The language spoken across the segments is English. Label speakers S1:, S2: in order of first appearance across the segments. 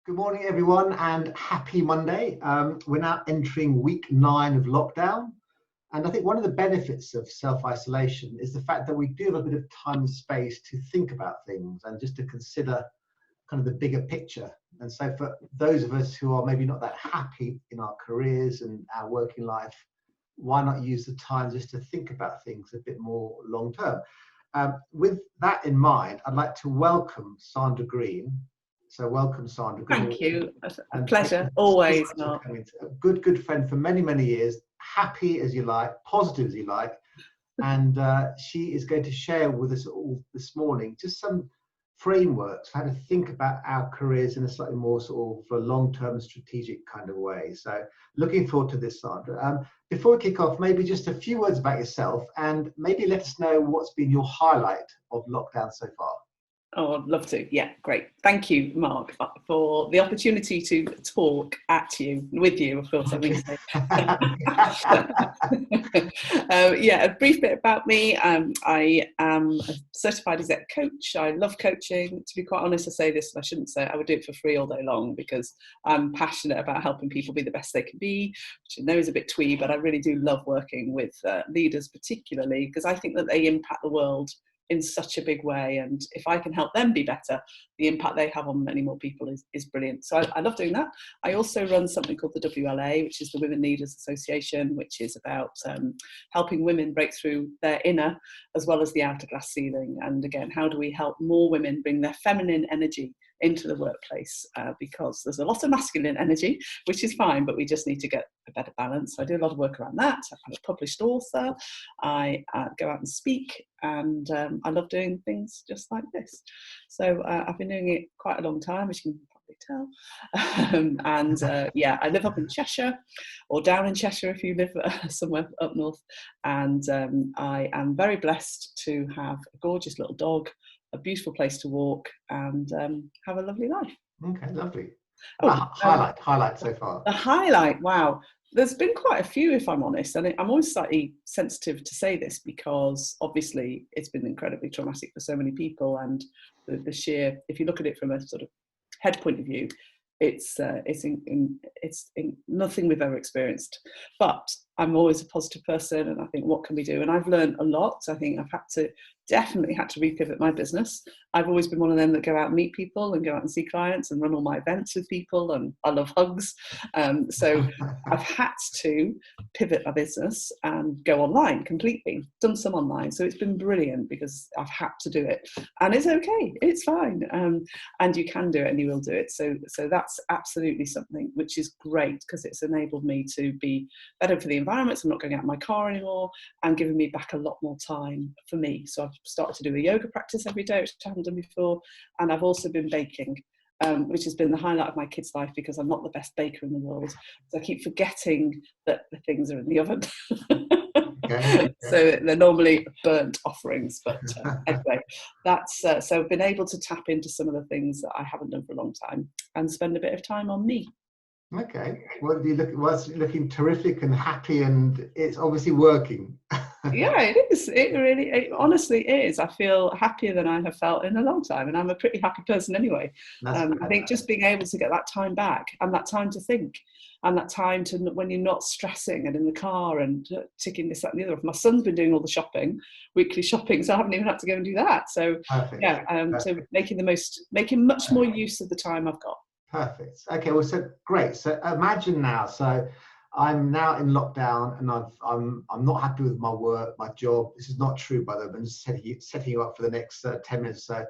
S1: Good morning, everyone, and happy Monday. We're now entering week 9 of lockdown. And I think one of the benefits of self-isolation is the fact that we do have a bit of time and space to think about things and just to consider kind of the bigger picture. And so for those of us who are maybe not that happy in our careers and our working life, why not use the time just to think about things a bit more long term? With that in mind, I'd like to welcome Sandra Green. So welcome, Sandra.
S2: Thank you. A pleasure, always, Mark.
S1: A good friend for many, many years, happy as you like, positive as you like. And she is going to share with us all this morning just some frameworks for how to think about our careers in a slightly more sort of long-term strategic kind of way. So looking forward to this, Sandra. Before we kick off, maybe just a few words about yourself and maybe let us know what's been your highlight of lockdown so far.
S2: Oh, I'd love to. Yeah, great. Thank you, Mark, for the opportunity to talk at you, with you, of course, I mean to say. Yeah, a brief bit about me. I am a certified exec coach. I love coaching. To be quite honest, I say this, and I shouldn't say it. I would do it for free all day long because I'm passionate about helping people be the best they can be, which I know is a bit twee, but I really do love working with leaders particularly because I think that they impact the world in such a big way, and if I can help them be better, the impact they have on many more people is brilliant. So I love doing that. I also run something called the WLA, which is the Women Leaders Association, which is about helping women break through their inner as well as the outer glass ceiling. And again, how do we help more women bring their feminine energy into the workplace, because there's a lot of masculine energy, which is fine, but we just need to get a better balance. So I do a lot of work around that. I'm a published author. I go out and speak, and I love doing things just like this. So I've been doing it quite a long time, as you can probably tell. Yeah, I live up in Cheshire, or down in Cheshire if you live somewhere up north. And I am very blessed to have a gorgeous little dog, a beautiful place to walk, and have a lovely life.
S1: Okay, lovely. Highlight so far.
S2: The highlight, wow. There's been quite a few, if I'm honest, and I'm always slightly sensitive to say this because obviously it's been incredibly traumatic for so many people, and the sheer, if you look at it from a sort of head point of view, it's nothing we've ever experienced. But I'm always a positive person, and I think, what can we do? And I've learned a lot. I think I've definitely had to repivot my business. I've always been one of them that go out and meet people and go out and see clients and run all my events with people, and I love hugs. So I've had to pivot my business and go online completely. Done some online, so it's been brilliant because I've had to do it, and it's okay, it's fine, and you can do it and you will do it. So that's absolutely something which is great because it's enabled me to be better for the environment. So I'm not going out in my car anymore, and giving me back a lot more time for me. So I've started to do a yoga practice every day, which I haven't done before, and I've also been baking, which has been the highlight of my kids' life because I'm not the best baker in the world, so I keep forgetting that the things are in the oven. Okay. So they're normally burnt offerings, but anyway, that's so I've been able to tap into some of the things that I haven't done for a long time and spend a bit of time on me.
S1: Okay, well, it's looking terrific and happy, and it's obviously working.
S2: Yeah, it is. It honestly is. I feel happier than I have felt in a long time, and I'm a pretty happy person anyway. I think just being able to get that time back, and that time to think, and that time to, when you're not stressing and in the car and ticking this, that and the other. My son's been doing all the shopping, weekly shopping, so I haven't even had to go and do that. So perfect. Yeah, so making much more use of the time I've got.
S1: Perfect. Okay, well, so great. So imagine now, so I'm now in lockdown, and I'm not happy with my work, my job. This is not true, by the way. I'm just setting you up for the next 10 minutes. So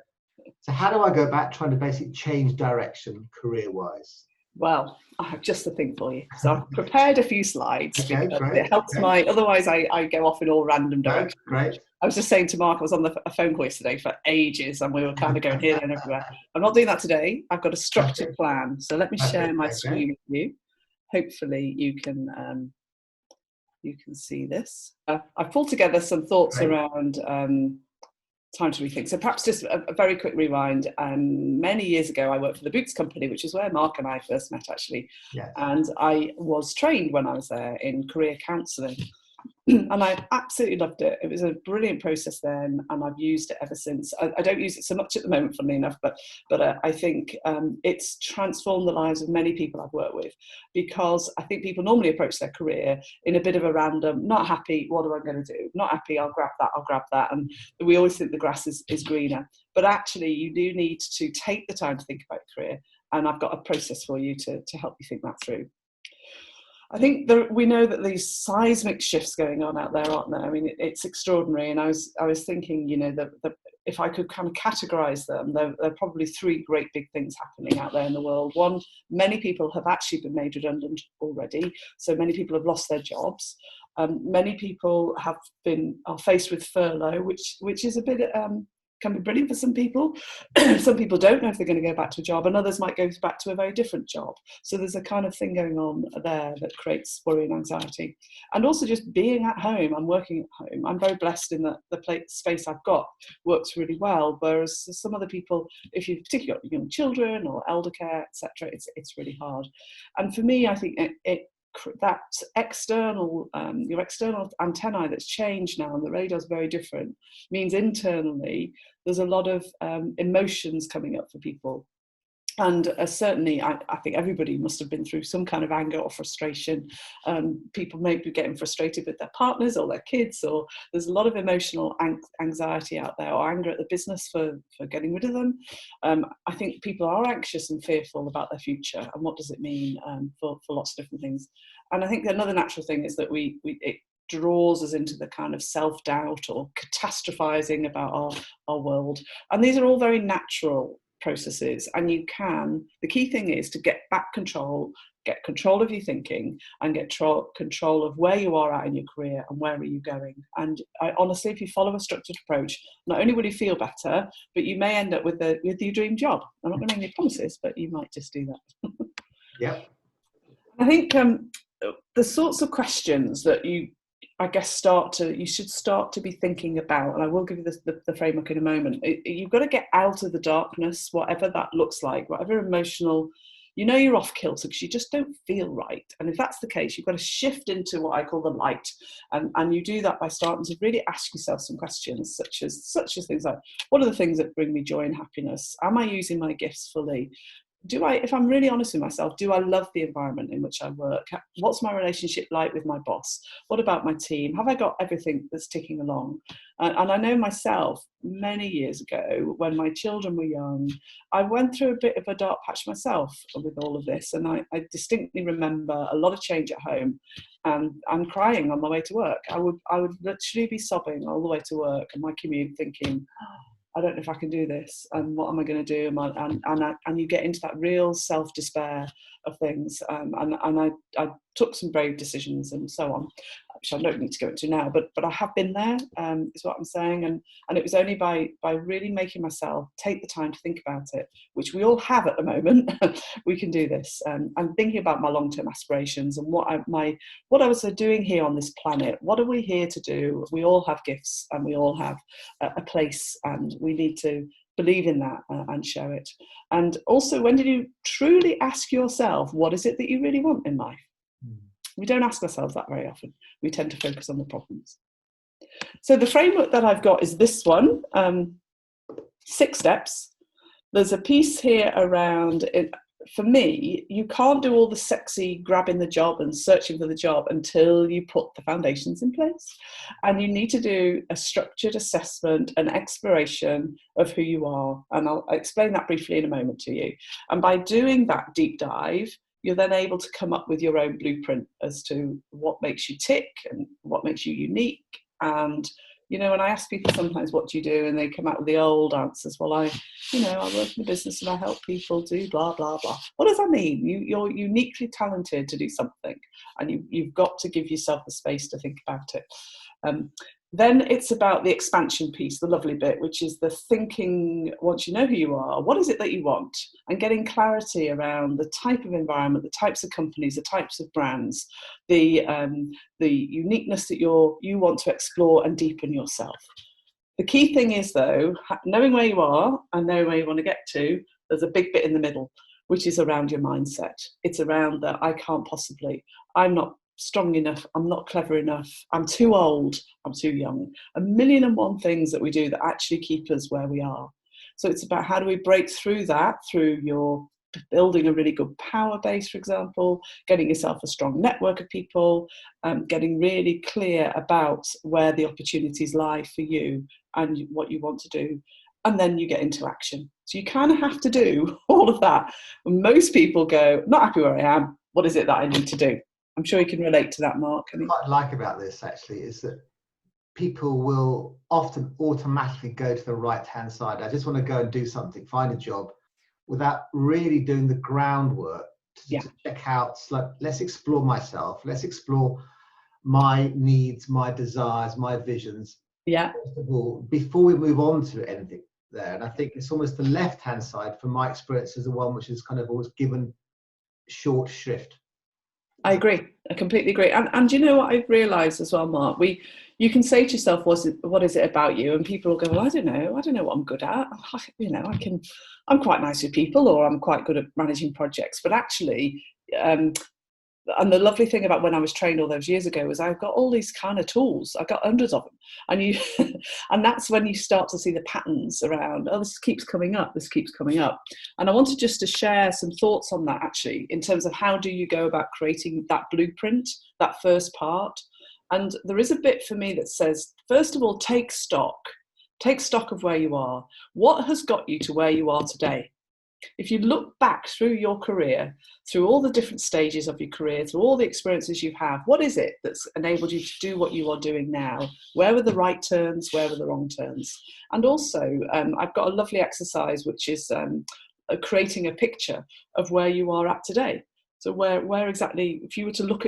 S1: how do I go about trying to basically change direction career-wise?
S2: Well, I have just the thing for you. So I've prepared a few slides.
S1: Okay, great.
S2: It helps otherwise I go off in all random directions.
S1: Great.
S2: I was just saying to Mark, I was on a phone call yesterday for ages, and we were kind of going here and everywhere. I'm not doing that today. I've got a structured plan. So let me share my screen with you. Hopefully you can see this. I've pulled together some thoughts around time to rethink. So perhaps just a very quick rewind. Many years ago, I worked for the Boots Company, which is where Mark and I first met, actually. Yes. And I was trained when I was there in career counselling. And I absolutely loved it. It was a brilliant process then, and I've used it ever since. I don't use it so much at the moment, funnily enough, but I think it's transformed the lives of many people I've worked with, because I think people normally approach their career in a bit of a random, not happy, what am I going to do? Not happy, I'll grab that. And we always think the grass is greener. But actually, you do need to take the time to think about your career. And I've got a process for you to help you think that through. I think we know that these seismic shifts going on out there, aren't there? I mean, it's extraordinary. And I was thinking, you know, that if I could kind of categorize them, there are probably three great big things happening out there in the world. One, many people have actually been made redundant already. So many people have lost their jobs. Many people are faced with furlough, which is a bit can be brilliant for some people. Some people don't know if they're going to go back to a job, and others might go back to a very different job. So there's a kind of thing going on there that creates worry and anxiety. And also just being at home and working at home. I'm very blessed in that the space I've got works really well, whereas some other people, if you've particularly got young children or elder care, etc., it's really hard. And for me, I think that your external antennae that's changed now, and the radar's very different, means internally there's a lot of emotions coming up for people. And certainly, I think everybody must have been through some kind of anger or frustration. People may be getting frustrated with their partners or their kids, or there's a lot of emotional anxiety out there, or anger at the business for getting rid of them. I think people are anxious and fearful about their future, and what does it mean for lots of different things. And I think another natural thing is that it draws us into the kind of self-doubt or catastrophizing about our world. And these are all very natural processes, and the key thing is to get control of your thinking, and get control of where you are at in your career and where are you going. And honestly, if you follow a structured approach, not only will you feel better, but you may end up with your dream job. I'm not going to make any promises, but you might just do that.
S1: Yeah.
S2: I think the sorts of questions that you should start to be thinking about, and I will give you the framework in a moment. You've got to get out of the darkness, whatever that looks like, whatever emotional, you're off kilter because you just don't feel right. And if that's the case, you've got to shift into what I call the light. And you do that by starting to really ask yourself some questions, such as things like, what are the things that bring me joy and happiness? Am I using my gifts fully? If I'm really honest with myself, do I love the environment in which I work? What's my relationship like with my boss? What about my team? Have I got everything that's ticking along? And I know myself, many years ago, when my children were young, I went through a bit of a dark patch myself with all of this. And I distinctly remember a lot of change at home, and crying on my way to work. I would literally be sobbing all the way to work and my commute, thinking, I don't know if I can do this, and what am I going to do? And you get into that real self-despair of things. And I took some brave decisions and so on, which I don't need to go into now, but I have been there, is what I'm saying. And it was only by really making myself take the time to think about it, which we all have at the moment, we can do this. And thinking about my long-term aspirations and what I was doing here on this planet. What are we here to do? We all have gifts, and we all have a place, and we need to believe in that and show it. And also, when did you truly ask yourself, what is it that you really want in life? We don't ask ourselves that very often. We tend to focus on the problems. So the framework that I've got is this one, 6 steps. There's a piece here around it. For me, you can't do all the sexy grabbing the job and searching for the job until you put the foundations in place. And you need to do a structured assessment and exploration of who you are. And I'll explain that briefly in a moment to you. And by doing that deep dive, you're then able to come up with your own blueprint as to what makes you tick and what makes you unique. And when I ask people sometimes, what do you do? And they come out with the old answers. Well, I work in the business and I help people do blah, blah, blah. What does that mean? You're uniquely talented to do something, and you've got to give yourself the space to think about it. Then it's about the expansion piece, the lovely bit, which is the thinking, once you know who you are, what is it that you want? And getting clarity around the type of environment, the types of companies, the types of brands, the uniqueness that you want to explore and deepen yourself. The key thing is, though, knowing where you are and knowing where you want to get to, there's a big bit in the middle, which is around your mindset. It's around that I'm not strong enough, I'm not clever enough, I'm too old, I'm too young. 1,000,001 things that we do that actually keep us where we are. So it's about how do we break through that through your building a really good power base, for example, getting yourself a strong network of people, getting really clear about where the opportunities lie for you and what you want to do. And then you get into action. So you kind of have to do all of that. When most people go, not happy where I am, what is it that I need to do? I'm sure you can relate to that, Mark.
S1: What I like about this actually is that people will often automatically go to the right-hand side. I just want to go and do something, find a job, without really doing the groundwork to check out, let's explore myself, let's explore my needs, my desires, my visions.
S2: Yeah.
S1: First of all, before we move on to anything there. And I think it's almost the left-hand side, from my experience, is the one which is kind of always given short shrift.
S2: I agree. I completely agree. And you know what I've realised as well, Mark? You can say to yourself, what is it about you? And people will go, well, I don't know what I'm good at. I'm quite nice with people, or I'm quite good at managing projects. But actually, and the lovely thing about when I was trained all those years ago was I've got all these kind of tools. I've got hundreds of them. And and that's when you start to see the patterns around, oh, this keeps coming up. And I wanted just to share some thoughts on that, actually, in terms of how do you go about creating that blueprint, that first part. And there is a bit for me that says, first of all, take stock of where you are. What has got you to where you are today? If you look back through your career, through all the different stages of your career, through all the experiences you have, what is it that's enabled you to do what you are doing now? Where were the right turns? Where were the wrong turns? And also, I've got a lovely exercise, which is creating a picture of where you are at today. So where exactly, if you were to look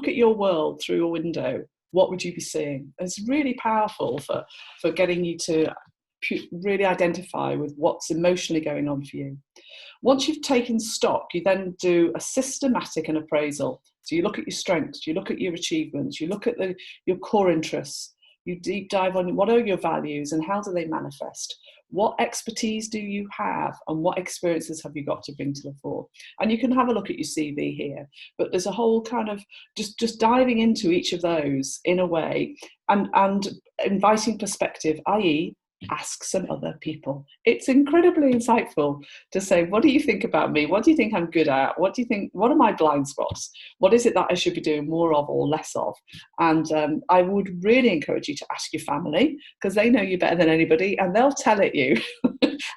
S2: at your world through a window, what would you be seeing? And it's really powerful for getting you to really identify with what's emotionally going on for you. Once you've taken stock, you then do a systematic and appraisal. So you look at your strengths, you look at your achievements, you look at your core interests, you deep dive on what are your values and how do they manifest? What expertise do you have and what experiences have you got to bring to the fore? And you can have a look at your CV here, but there's a whole kind of just diving into each of those in a way and inviting perspective, i.e., ask some other people. It's incredibly insightful to say, what do you think about me? What do you think I'm good at? What do you think, what are my blind spots? What is it that I should be doing more of or less of? And I would really encourage you to ask your family, because they know you better than anybody and they'll tell it you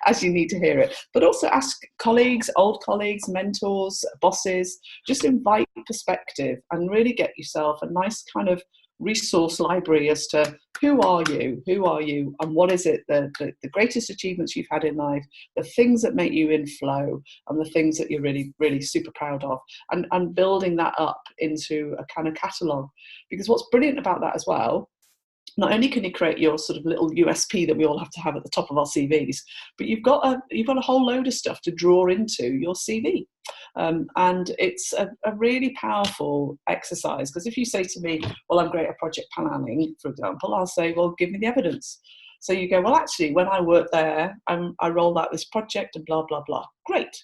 S2: as you need to hear it. But also ask colleagues, old colleagues, mentors, bosses. Just invite perspective and really get yourself a nice kind of resource library as to who are you and what is it, the greatest achievements you've had in life, the things that make you in flow and the things that you're really, really super proud of, and building that up into a kind of catalogue. Because what's brilliant about that as well, not only can you create your sort of little USP that we all have to have at the top of our CVs, but you've got a whole load of stuff to draw into your CV. And it's a really powerful exercise, because if you say to me, well, I'm great at project planning, for example, I'll say, well, give me the evidence. So you go, well, actually, when I worked there, I rolled out this project and blah, blah, blah. Great.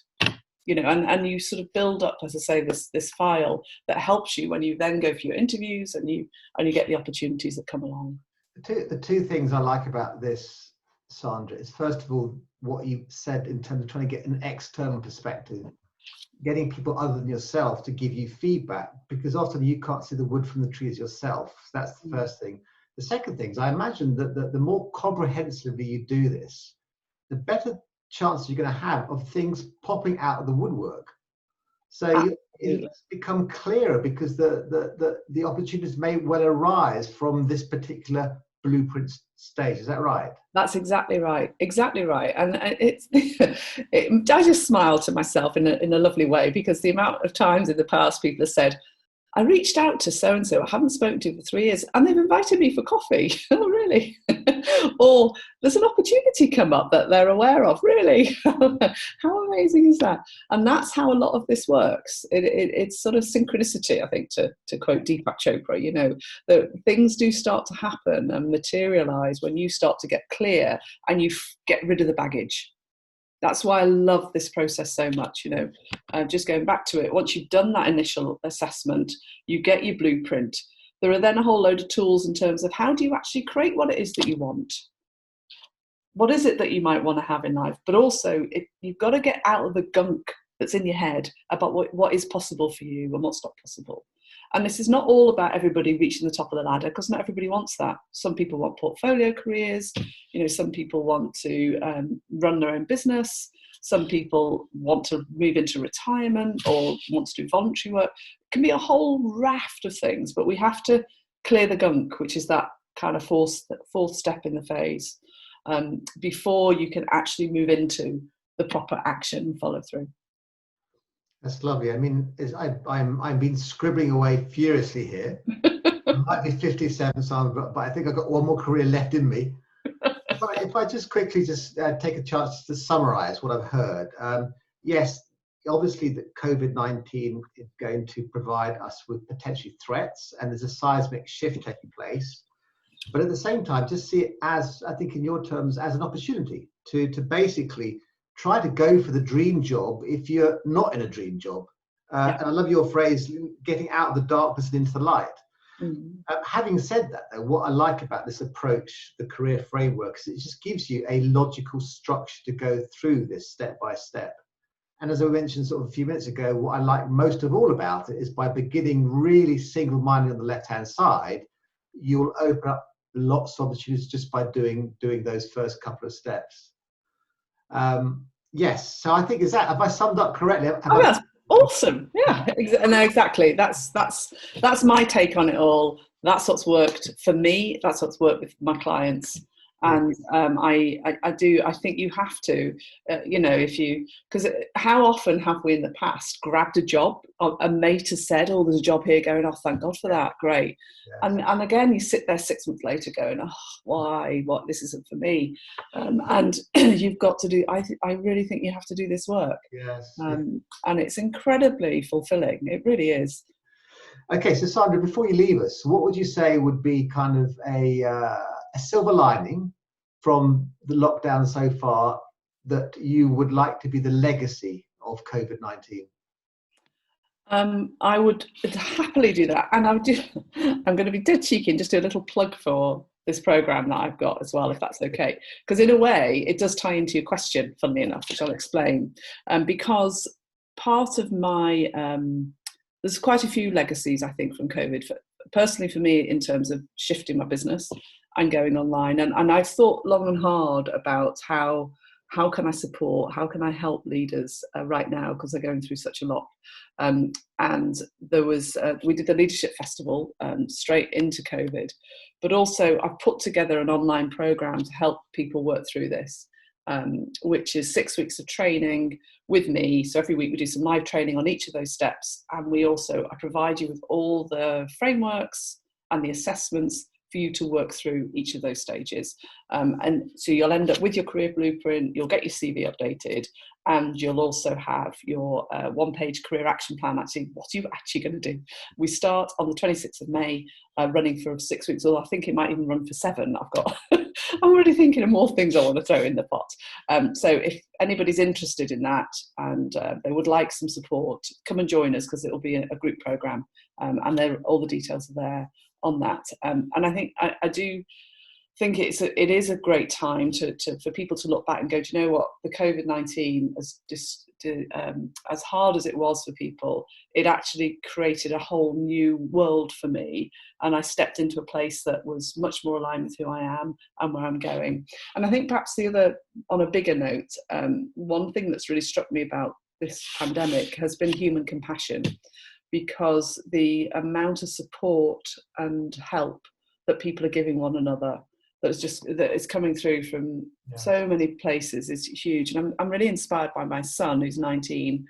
S2: And you sort of build up, as I say, this file that helps you when you then go for your interviews and you get the opportunities that come along.
S1: The two things I like about this, Sandra, is first of all, what you said in terms of trying to get an external perspective, getting people other than yourself to give you feedback, because often you can't see the wood from the trees yourself. That's the first thing. The second thing is, I imagine that the more comprehensively you do this, the better chance you're going to have of things popping out of the woodwork. So it's become clearer, because the opportunities may well arise from this particular blueprint stage. Is that right?
S2: That's exactly right. And I just smile to myself in a lovely way, because the amount of times in the past people have said, I reached out to so-and-so I haven't spoken to for 3 years and they've invited me for coffee. Oh, really? Or there's an opportunity come up that they're aware of. Really? How amazing is that? And that's how a lot of this works. It's sort of synchronicity, I think, to quote Deepak Chopra, that things do start to happen and materialize when you start to get clear and you get rid of the baggage. That's why I love this process so much. Just going back to it, once you've done that initial assessment, you get your blueprint. There are then a whole load of tools in terms of how do you actually create what it is that you want? What is it that you might want to have in life? But also, you've got to get out of the gunk that's in your head about what is possible for you and what's not possible. And this is not all about everybody reaching the top of the ladder, because not everybody wants that. Some people want portfolio careers. Some people want to run their own business. Some people want to move into retirement or want to do voluntary work. It can be a whole raft of things, but we have to clear the gunk, which is that kind of fourth step in the phase, before you can actually move into the proper action and follow through.
S1: That's lovely. I mean, I've been scribbling away furiously here. I might be 57, Sandra, but I think I've got one more career left in me. If I just quickly take a chance to summarize what I've heard. Yes, obviously the COVID-19 is going to provide us with potentially threats, and there's a seismic shift taking place. But at the same time, just see it as, I think in your terms, as an opportunity to basically try to go for the dream job if you're not in a dream job. And I love your phrase, getting out of the darkness and into the light. Having said that, though, what I like about this approach, the career framework, is it just gives you a logical structure to go through this step by step. And as I mentioned sort of a few minutes ago, what I like most of all about it is by beginning really single-minded on the left-hand side, you'll open up lots of opportunities just by doing those first couple of steps. Yes, so I think have I summed up correctly?
S2: That's awesome. Yeah, no, exactly. That's my take on it all. That's what's worked for me. That's what's worked with my clients. And I think you have to, because how often have we in the past grabbed a job, a mate has said, oh, there's a job here, going, oh, thank God for that, great. Yes. And again, you sit there 6 months later going, oh, why, this isn't for me. And you've got to do, I really think you have to do this work.
S1: Yes.
S2: And it's incredibly fulfilling. It really is.
S1: Okay, so Sandra, before you leave us, what would you say would be kind of a silver lining from the lockdown so far that you would like to be the legacy of COVID-19?
S2: I would happily do that. And I'm going to be dead cheeky and just do a little plug for this program that I've got as well, if that's okay. Because in a way, it does tie into your question, funnily enough, which I'll explain. Because part of my, there's quite a few legacies, I think, from COVID. Personally, for me, in terms of shifting my business and going online. And I've thought long and hard about how can I support, how can I help leaders right now, because they're going through such a lot. And there was, we did the Leadership Festival straight into COVID, but also I've put together an online program to help people work through this, which is 6 weeks of training with me. So every week we do some live training on each of those steps. And I provide you with all the frameworks and the assessments for you to work through each of those stages. And so you'll end up with your career blueprint, you'll get your CV updated, and you'll also have your one-page career action plan. Actually, what are you actually going to do? We start on the 26th of May, running for 6 weeks, or I think it might even run for 7. I'm already thinking of more things I want to throw in the pot. So if anybody's interested in that and they would like some support, come and join us, because it will be a group program, and all the details are there on that. And I think I do think it is a great time for people to look back and go, do you know what, the COVID-19 as hard as it was for people, it actually created a whole new world for me, and I stepped into a place that was much more aligned with who I am and where I'm going. And I think perhaps the other, on a bigger note, one thing that's really struck me about this pandemic has been human compassion, because the amount of support and help that people are giving one another that is coming through from so many places is huge. And I'm really inspired by my son, who's 19,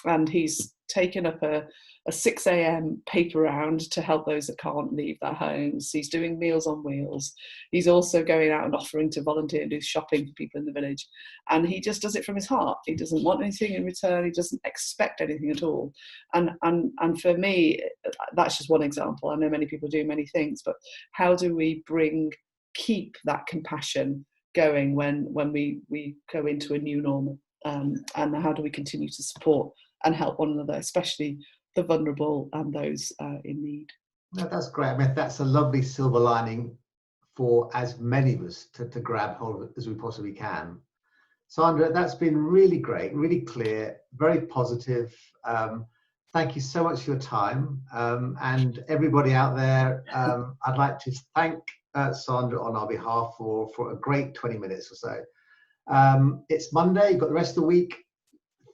S2: and he's taken up a 6 a.m. paper round to help those that can't leave their homes. He's doing Meals on Wheels. He's also going out and offering to volunteer and do shopping for people in the village. And he just does it from his heart. He doesn't want anything in return. He doesn't expect anything at all. And for me, that's just one example. I know many people do many things, but how do we keep that compassion going when we go into a new normal? and how do we continue to support and help one another, especially the vulnerable and those in need.
S1: No, that's great. I mean, that's a lovely silver lining for as many of us to grab hold of as we possibly can. Sandra, that's been really great, really clear, very positive. Thank you so much for your time. And everybody out there, I'd like to thank Sandra on our behalf for a great 20 minutes or so. It's Monday, you've got the rest of the week.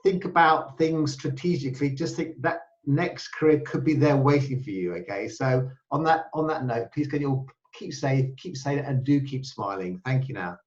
S1: Think about things strategically. Just think that next career could be there waiting for you. Okay, so on that note, please can you all keep safe, and do keep smiling. Thank you now.